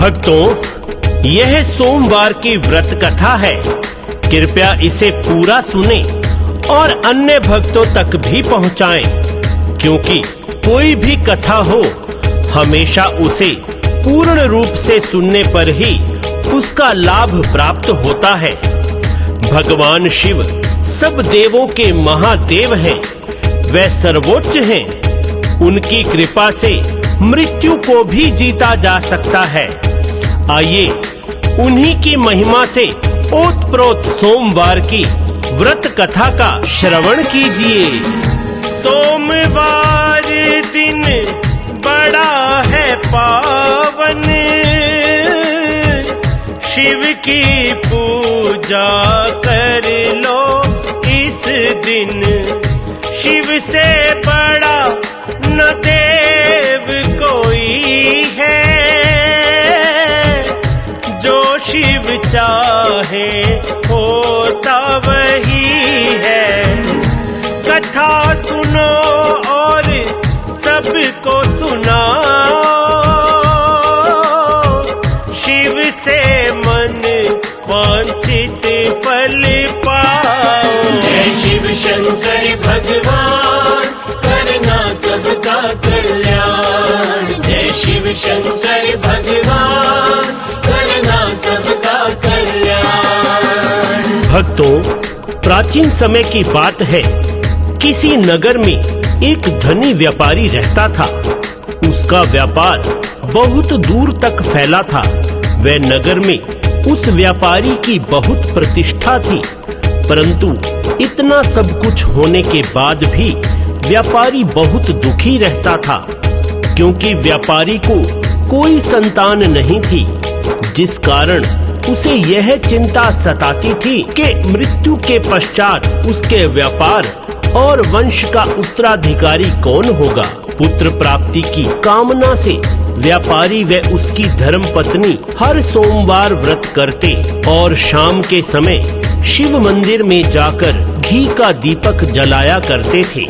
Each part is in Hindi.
भक्तों, यह सोमवार की व्रत कथा है। कृपया इसे पूरा सुने और अन्य भक्तों तक भी पहुंचाएं, क्योंकि कोई भी कथा हो, हमेशा उसे पूर्ण रूप से सुनने पर ही उसका लाभ प्राप्त होता है। भगवान शिव सब देवों के महादेव हैं, वे सर्वोच्च हैं। उनकी कृपा से मृत्यु को भी जीता जा सकता है। आइए उन्हीं की महिमा से ओतप्रोत सोमवार की व्रत कथा का श्रवण कीजिए। सोमवार दिन बड़ा है पावन, शिव की पूजा कर लो इस दिन। शिव से बड़ा न देव कोई है, जो शिव चाहे होता वही है। कथा सुनो और सबको सुनाओ, शिव से मन वांछित फल पाओ। जय शिव शंकर भगवान, करना सबका कल्याण। जय शिव शंकर भगवान, करना सबका कल्याण। भक्तों, प्राचीन समय की बात है। किसी नगर में एक धनी व्यापारी रहता था। उसका व्यापार बहुत दूर तक फैला था। वह नगर में उस व्यापारी की बहुत प्रतिष्ठा थी, परंतु इतना सब कुछ होने के बाद भी व्यापारी बहुत दुखी रहता था, क्योंकि व्यापारी को कोई संतान नहीं थी, जिस कारण उसे यह चिंता सताती थी कि मृत्यु के पश्चात उसके व्यापार और वंश का उत्तराधिकारी कौन होगा। पुत्र प्राप्ति की कामना से व्यापारी व उसकी धर्मपत्नी हर सोमवार व्रत करते और शाम के समय शिव मंदिर में जाकर घी का दीपक जलाया करते थे।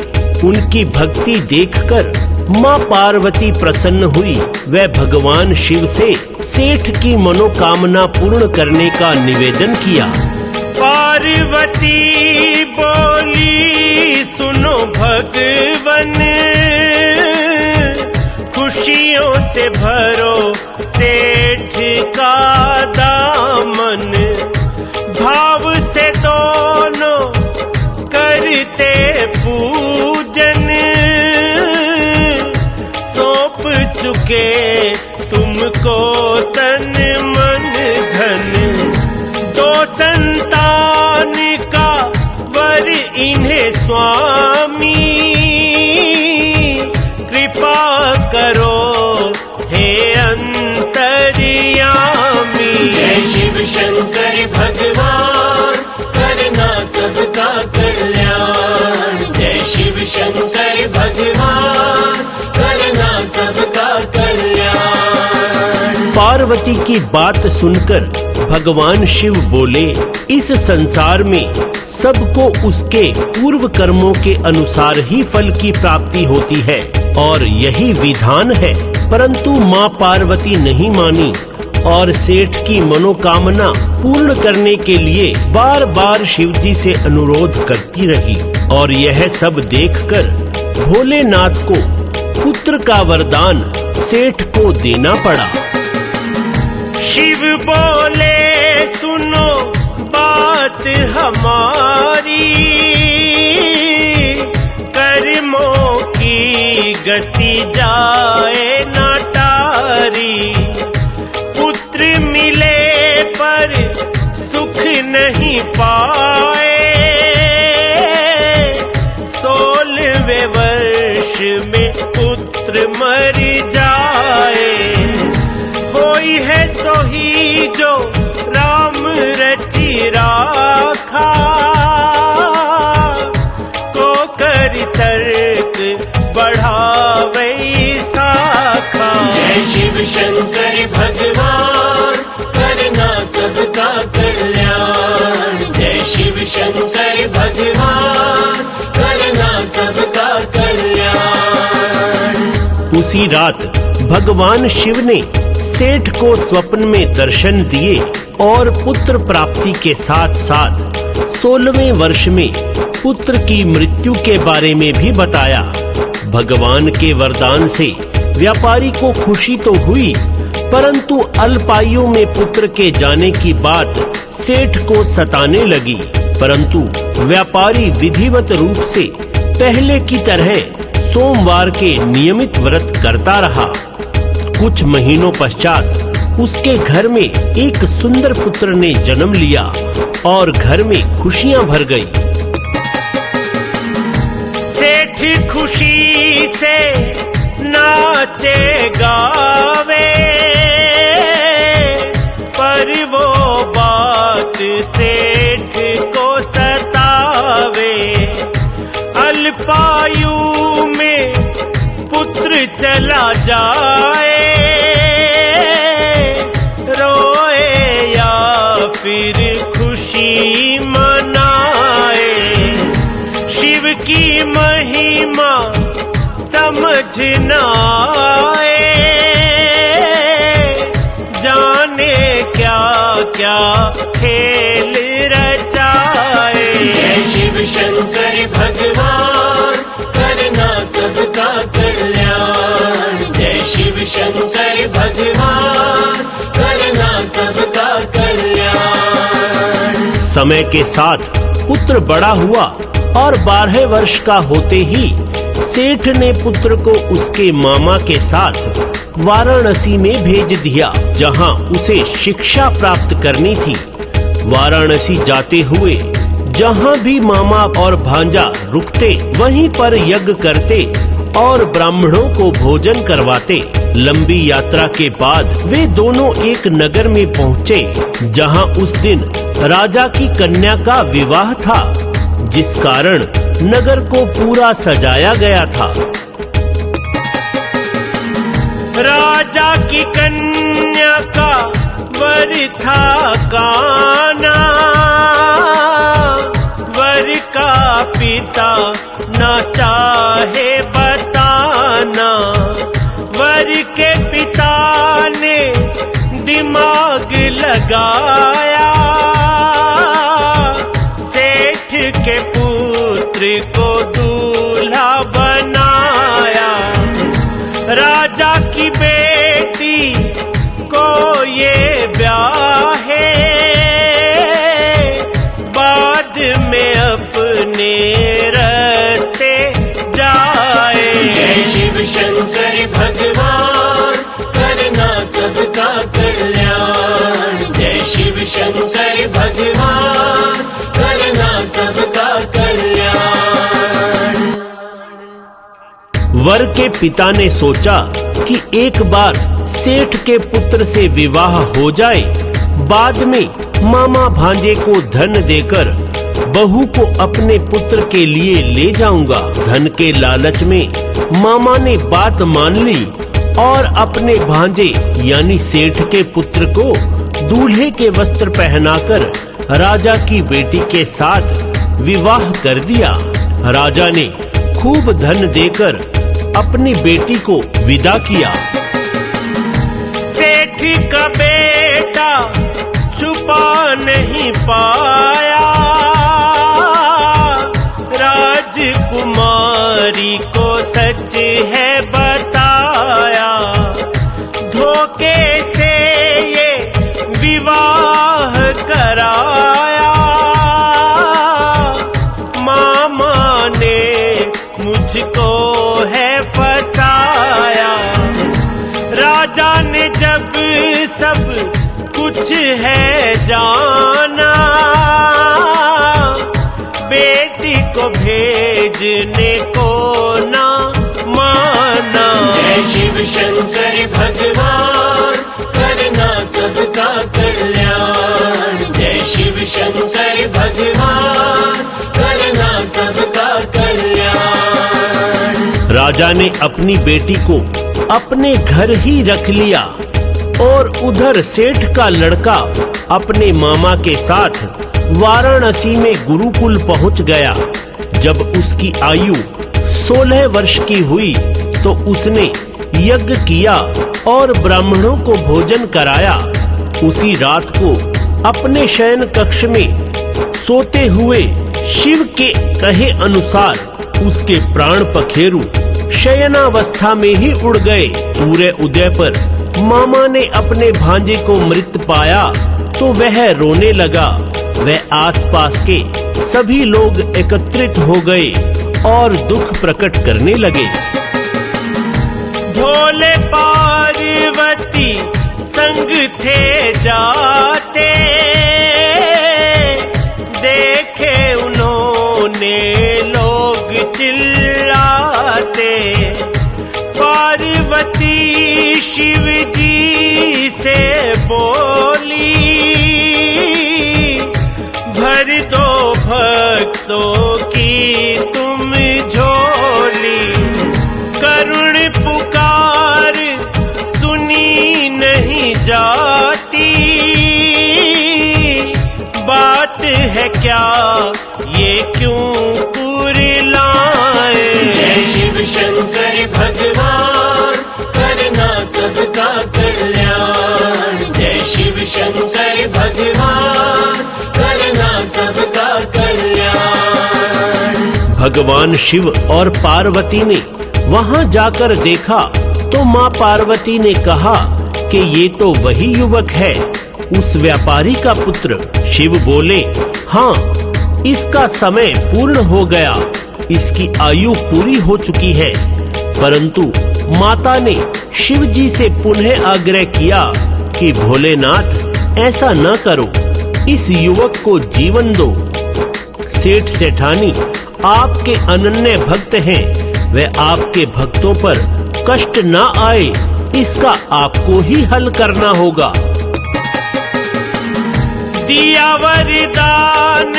उनकी भक्ति देखकर माँ पार्वती प्रसन्न हुई। वह भगवान शिव से सेठ की मनोकामना पूर्ण करने का निवेदन किया। पार्वती बोली, सुनो भगवन, खुशियों से भरो सेठ का दामन। भाव से दोनों करते पूजन, सौंप चुके तुमको तन मन धन। दो संतान का वर इन्हें स्वामी, कृपा करो हे अंतर्यामी। जय शिव शंकर भगवान, करना सबका कल्याण। जय शिव शंकर भगवान, करना सबका कल्याण। पार्वती की बात सुनकर भगवान शिव बोले, इस संसार में सबको उसके पूर्व कर्मों के अनुसार ही फल की प्राप्ति होती है और यही विधान है। परंतु माँ पार्वती नहीं मानी और सेठ की मनोकामना पूर्ण करने के लिए बार बार शिव जी से अनुरोध करती रही। और यह सब देखकर भोलेनाथ को पुत्र का वरदान सेठ को देना पड़ा। शिव बोले, सुनो बात हमारी, कर्मों की गति जाए ना टारी। पुत्र मिले पर सुख नहीं पाए, 16वें वर्ष में पुत्र मर जाए। होई है सोही जो राम रचि राखा, को कर तर्क बढ़ावे शाखा। जय शिव शंकर भगवान, करना सबका कल्याण। जय शिव शंकर भगवान, करना सबका कल्याण। उसी रात भगवान शिव ने सेठ को स्वप्न में दर्शन दिए और पुत्र प्राप्ति के साथ साथ 16वें वर्ष में पुत्र की मृत्यु के बारे में भी बताया। भगवान के वरदान से व्यापारी को खुशी तो हुई, परंतु अल्पायु में पुत्र के जाने की बात सेठ को सताने लगी। परंतु व्यापारी विधिवत रूप से पहले की तरह सोमवार के नियमित व्रत करता रहा। कुछ महीनों पश्चात उसके घर में एक सुंदर पुत्र ने जन्म लिया और घर में खुशियां भर गई। सेठ खुशी से नाचे गावे, पर वो बात सेठ को सतावे। अल्पायु में पुत्र चला जाए, रोए या फिर खुशी मनाए। शिव की महिमा समझ न आए, जाने क्या क्या खेल रचाए। जय शिव शंकर भगवान, करना सबका कल्याण। जय शिव शंकर भगवान, करना सबका कल्याण। समय के साथ पुत्र बड़ा हुआ और 12 वर्ष का होते ही सेठ ने पुत्र को उसके मामा के साथ वाराणसी में भेज दिया, जहां उसे शिक्षा प्राप्त करनी थी। वाराणसी जाते हुए जहां भी मामा और भांजा रुकते, वहीं पर यज्ञ करते और ब्राह्मणों को भोजन करवाते। लंबी यात्रा के बाद वे दोनों एक नगर में पहुँचे, जहां उस दिन राजा की कन्या का विवाह था, जिस कारण नगर को पूरा सजाया गया था। राजा की कन्या का वर था काना, वर का पिता न चाहे बताना। वर के पिता ने दिमाग लगाया, सेठ के पुत्र को दूल्हा बनाया। राजा की बेटी को ये ब्याहे, बाद में अपने रास्ते जाए। जय शिव शंकर भगवान, करना सबका कल्याण। जय शिव शंकर भगवान, करना सबका कल्याण। वर के पिता ने सोचा कि एक बार सेठ के पुत्र से विवाह हो जाए, बाद में मामा भांजे को धन देकर बहू को अपने पुत्र के लिए ले जाऊंगा। धन के लालच में मामा ने बात मान ली और अपने भांजे यानी सेठ के पुत्र को दूल्हे के वस्त्र पहनाकर राजा की बेटी के साथ विवाह कर दिया। राजा ने खूब धन देकर अपनी बेटी को विदा किया। सेठ का बेटा छुपा नहीं पाया, राजकुमारी को सच है बताया। धोखे से ये विवाह कराया, मामा ने मुझको है फसाया। राजा ने जब सब कुछ है जाना, बेटी को भेजने को ना माना। जय शिव शंकर भगवान, करना सबका कल्याण। जय शिव शंकर भगवान, करना सबका कल्याण। राजा ने अपनी बेटी को अपने घर ही रख लिया और उधर सेठ का लड़का अपने मामा के साथ वाराणसी में गुरुकुल पहुंच गया। जब उसकी आयु 16 वर्ष की हुई तो उसने यज्ञ किया और ब्राह्मणों को भोजन कराया। उसी रात को अपने शयन कक्ष में सोते हुए शिव के कहे अनुसार उसके प्राण पखेरु शयनावस्था में ही उड़ गए। सूर्य उदय पर मामा ने अपने भांजे को मृत पाया तो वह रोने लगा। वह आसपास के सभी लोग एकत्रित हो गए और दुख प्रकट करने लगे। भोले पार्वती संग थे जाते, देखे उन्होंने लोग चिल्लाते। पार्वती शिव जी से बोली, भर दो भक्तों की तुम झोली। करुण पुकार सुनी नहीं जाती, बात है क्या ये क्यों कुरिलाए। जय शिव शंकर भगवान करना सबका कल्याण। जय शिव शंकर भगवान करना सबका कल्याण। भगवान शिव और पार्वती ने वहां जाकर देखा तो माँ पार्वती ने कहा कि ये तो वही युवक है, उस व्यापारी का पुत्र। शिव बोले, हाँ, इसका समय पूर्ण हो गया, इसकी आयु पूरी हो चुकी है। परंतु माता ने शिव जी से पुनः आग्रह किया कि भोलेनाथ ऐसा न करो, इस युवक को जीवन दो। सेठ सेठानी आपके अनन्य भक्त हैं, वह आपके भक्तों पर कष्ट न आए, इसका आपको ही हल करना होगा। दिया वरदान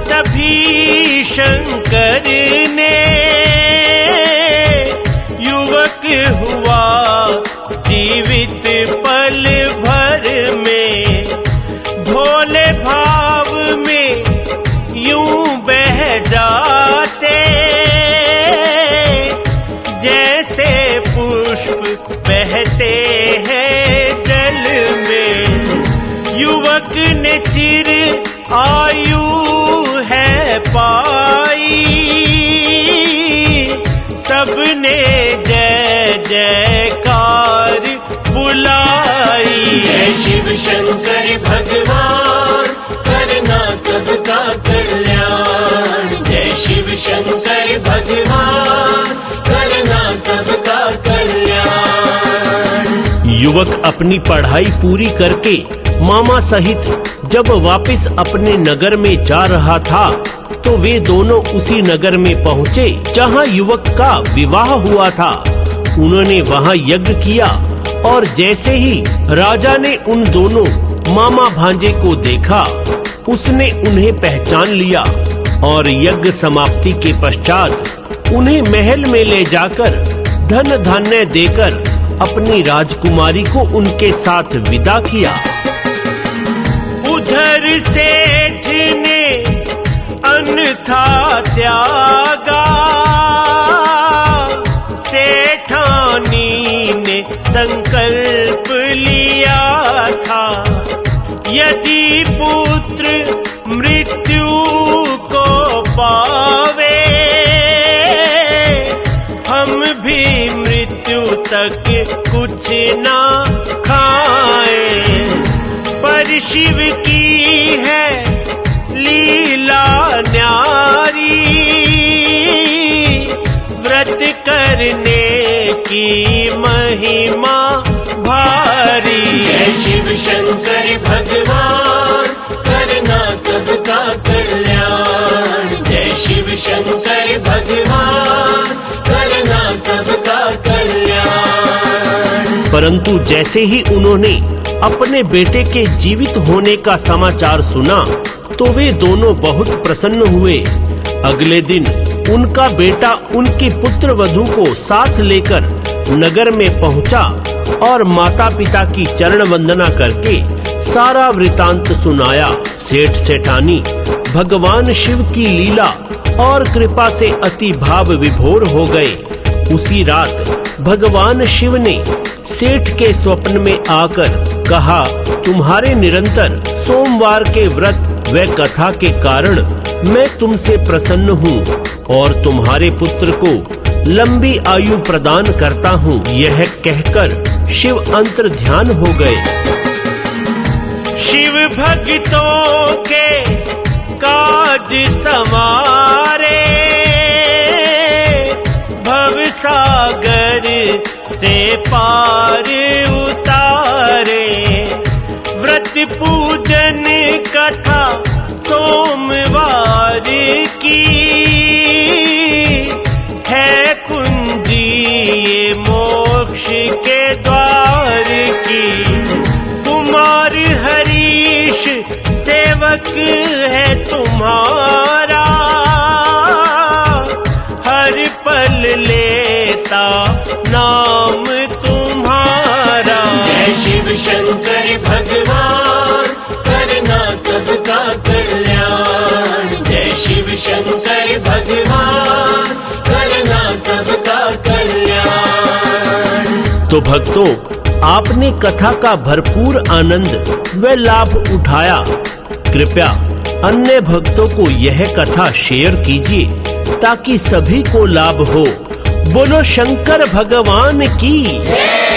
तभी शंकर ने, युवक हुआ जीवित पल भर में। भोले भाव में यूं बह जाते, जैसे पुष्प बहते हैं जल में। युवक ने चिर आयु है पाई, सबने जय जयकार बुलाई। जय शिव शंकर भगवान करना सबका कल्याण। जय शिव शंकर भगवान करना सबका कल्याण। युवक अपनी पढ़ाई पूरी करके मामा सहित जब वापस अपने नगर में जा रहा था तो वे दोनों उसी नगर में पहुँचे जहाँ युवक का विवाह हुआ था। उन्होंने वहाँ यज्ञ किया और जैसे ही राजा ने उन दोनों मामा भांजे को देखा, उसने उन्हें पहचान लिया और यज्ञ समाप्ति के पश्चात उन्हें महल में ले जाकर धन धान्य देकर अपनी राजकुमारी को उनके साथ विदा किया। उधर सेठ ने अन्यथा त्यागा, सेठानी ने संकल्प लिया था, यदि पुत्र मृत्यु को पावे, हम भी मृत्यु तक कुछ ना खाएं। पर शिव की है लीला न्यारी, व्रत करने की महिमा भारी। जय शिव शंकर भगवान करना सबका कल्याण। जय शिव शंकर भगवान करना सबका कल्याण। परंतु जैसे ही उन्होंने अपने बेटे के जीवित होने का समाचार सुना तो वे दोनों बहुत प्रसन्न हुए। अगले दिन उनका बेटा उनकी पुत्र वधू को साथ लेकर नगर में पहुंचा और माता पिता की चरण वंदना करके सारा वृतांत सुनाया। सेठ सेठानी भगवान शिव की लीला और कृपा से अति भाव विभोर हो गए। उसी रात भगवान शिव ने सेठ के स्वप्न में आकर कहा, तुम्हारे निरंतर सोमवार के व्रत व कथा के कारण मैं तुमसे प्रसन्न हूँ और तुम्हारे पुत्र को लंबी आयु प्रदान करता हूँ। यह कहकर शिव अंतर ध्यान हो गए। शिव भक्तों के काज समारे, भव सागर से पार उतारे। व्रत पूजन कथा सोमवार की है कुंजी ये मोक्ष के द्वार की। कुमार हरीश सेवक है तुम्हारा, हर पल लेता नाम तुम्हारा। जय शिव शंकर भगवान करना सबका कल्याण। जय शिव शंकर भगवान करना सबका कल्याण। तो भक्तों, आपने कथा का भरपूर आनंद व लाभ उठाया। कृपया अन्य भक्तों को यह कथा शेयर कीजिए ताकि सभी को लाभ हो। बोलो शंकर भगवान की जय।